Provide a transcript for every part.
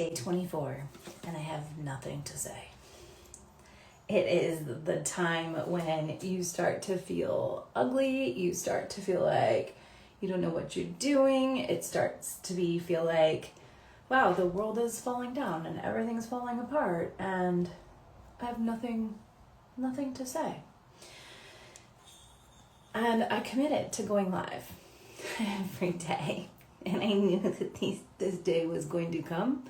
day 24, and I have nothing to say. It is the time when you start to feel ugly, you start to feel like you don't know what you're doing. It starts to feel like, wow, the world is falling down and everything's falling apart, and I have nothing to say. And I committed to going live every day, and I knew that this day was going to come.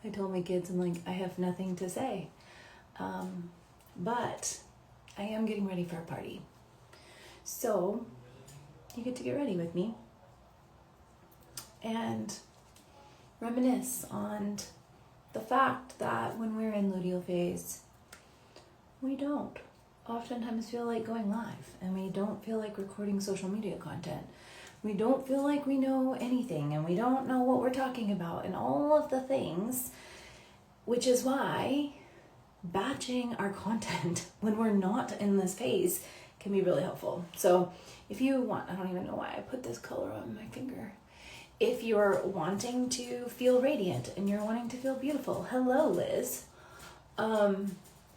I told my kids, I'm like, I have nothing to say. But I am getting ready for a party. So you get to get ready with me and reminisce on the fact that when we're in luteal phase, we don't oftentimes feel like going live, and we don't feel like recording social media content. We don't feel like we know anything, and we don't know what we're talking about, and all of the things, which is why batching our content when we're not in this phase can be really helpful. So if you want, I don't even know why I put this color on my finger. If you're wanting to feel radiant and you're wanting to feel beautiful, hello Liz.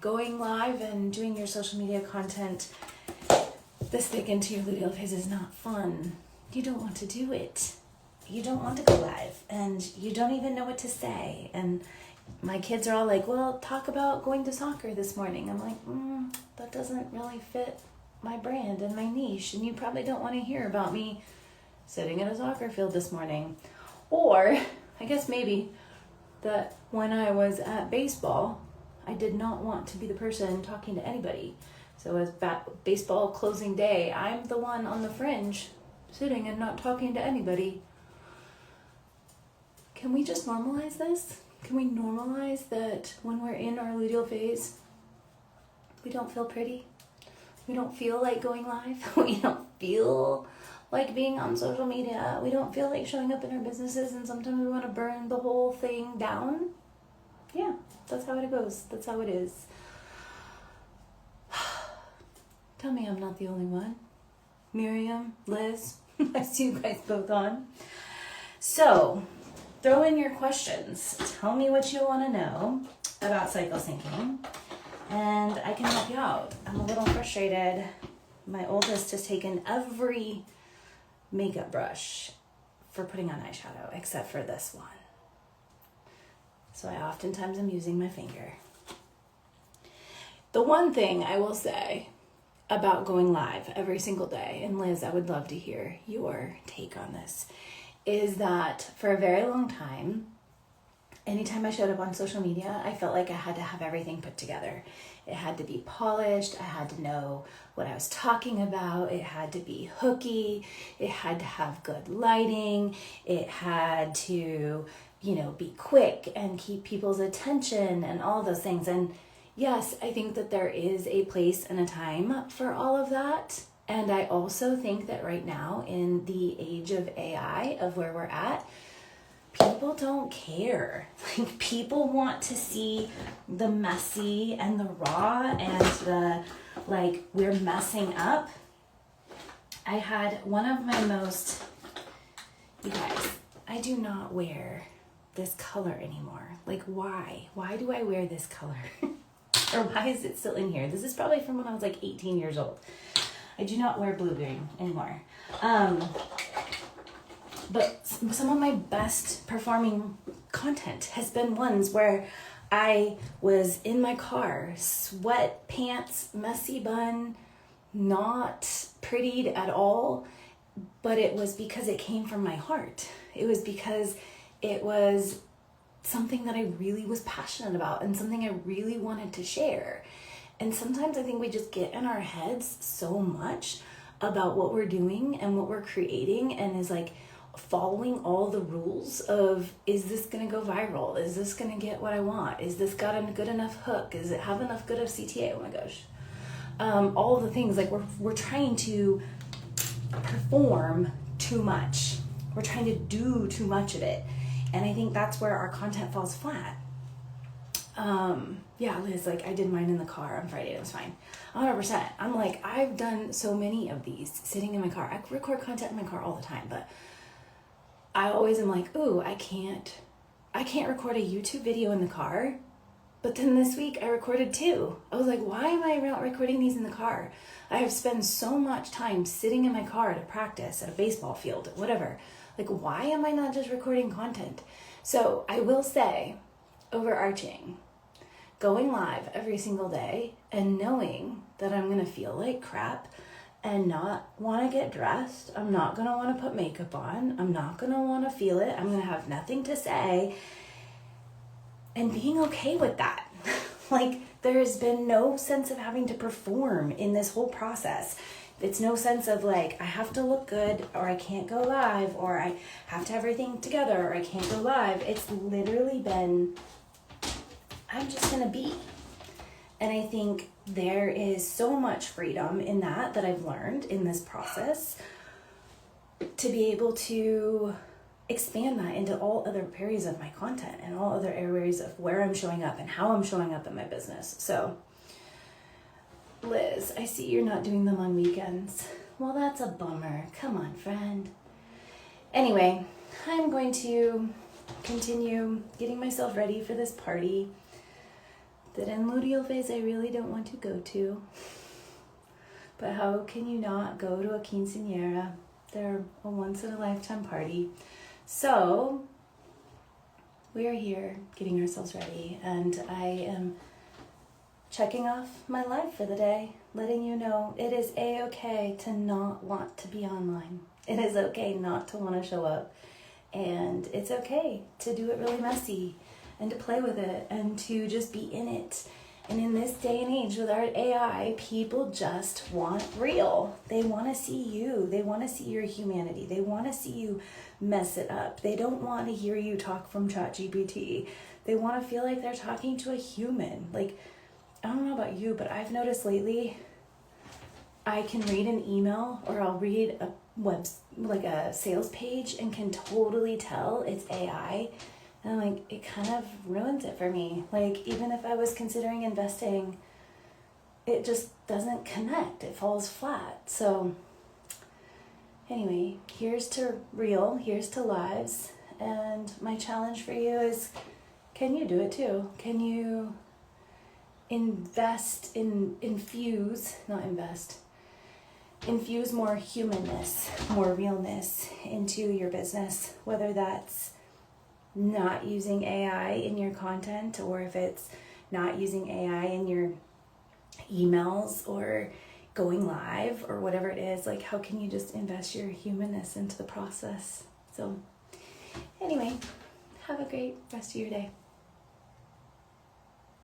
Going live and doing your social media content this thick into your luteal phase is not fun. You don't want to do it. You don't want to go live, and you don't even know what to say. And my kids are all like, well, talk about going to soccer this morning. I'm like, that doesn't really fit my brand and my niche, and you probably don't want to hear about me sitting in a soccer field this morning. Or I guess maybe that when I was at baseball, I did not want to be the person talking to anybody. So as baseball closing day, I'm the one on the fringe sitting and not talking to anybody. Can we just normalize this? Can we normalize that when we're in our luteal phase, we don't feel pretty? We don't feel like going live. We don't feel like being on social media. We don't feel like showing up in our businesses, and sometimes we want to burn the whole thing down. Yeah, that's how it goes. That's how it is. Tell me I'm not the only one. Miriam, Liz, I see you guys both on. So, throw in your questions. Tell me what you want to know about cycle syncing, and I can help you out. I'm a little frustrated. My oldest has taken every makeup brush for putting on eyeshadow except for this one. So I oftentimes am using my finger. The one thing I will say about going live every single day, and Liz, I would love to hear your take on this, is that for a very long time, anytime I showed up on social media, I felt like I had to have everything put together. It had to be polished. I had to know what I was talking about. It had to be hooky. It had to have good lighting. It had to, be quick and keep people's attention and all those things. And yes, I think that there is a place and a time for all of that. And I also think that right now, in the age of AI, of where we're at, people don't care. Like, people want to see the messy and the raw and the, we're messing up. I had one of my most, you guys, I do not wear this color anymore. Like, why? Why do I wear this color? Or why is it still in here? This is probably from when I was 18 years old. I do not wear blue-green anymore. But some of my best performing content has been ones where I was in my car, sweatpants, messy bun, not prettied at all, but it was because it came from my heart. It was because it was something that I really was passionate about and something I really wanted to share. And sometimes I think we just get in our heads so much about what we're doing and what we're creating, and is following all the rules of, is this going to go viral? Is this going to get what I want? Is this got a good enough hook? Is it have enough good of CTA? Oh my gosh. All the things, we're trying to perform too much. We're trying to do too much of it. And I think that's where our content falls flat. Yeah, Liz, I did mine in the car on Friday. It was fine. 100%. I'm I've done so many of these sitting in my car. I record content in my car all the time, but I always am ooh, I can't I can't record a YouTube video in the car. But then this week I recorded 2. I was like, why am I not recording these in the car? I have spent so much time sitting in my car to practice at a baseball field, whatever. Like, why am I not just recording content? So I will say, overarching, going live every single day and knowing that I'm going to feel like crap and not want to get dressed. I'm not going to want to put makeup on. I'm not going to want to feel it. I'm going to have nothing to say. And being okay with that. Like, there's been no sense of having to perform in this whole process. It's no sense of like, I have to look good or I can't go live or I have to have everything together or I can't go live. It's literally been, I'm just gonna be. And I think there is so much freedom in that I've learned in this process to be able to expand that into all other areas of my content and all other areas of where I'm showing up and how I'm showing up in my business. So, Liz, I see you're not doing them on weekends. Well, that's a bummer. Come on, friend. Anyway, I'm going to continue getting myself ready for this party that in Luteal phase I really don't want to go to. But how can you not go to a quinceanera? They're a once-in-a-lifetime party. So, we're here getting ourselves ready, and I am checking off my life for the day, letting you know it is a-okay to not want to be online. It is okay not to want to show up, and it's okay to do it really messy, and to play with it, and to just be in it. And in this day and age with our AI, people just want real. They want to see you. They want to see your humanity. They want to see you mess it up. They don't want to hear you talk from ChatGPT. They want to feel like they're talking to a human. Like, I don't know about you, but I've noticed lately I can read an email or I'll read a sales page and can totally tell it's AI. And like, it kind of ruins it for me. Like, even if I was considering investing, it just doesn't connect. It falls flat. So anyway, here's to real, here's to lives. And my challenge for you is, can you do it too? Can you infuse more humanness, more realness into your business, whether that's not using AI in your content, or if it's not using AI in your emails or going live or whatever it is. Like, how can you just invest your humanness into the process? So anyway, have a great rest of your day.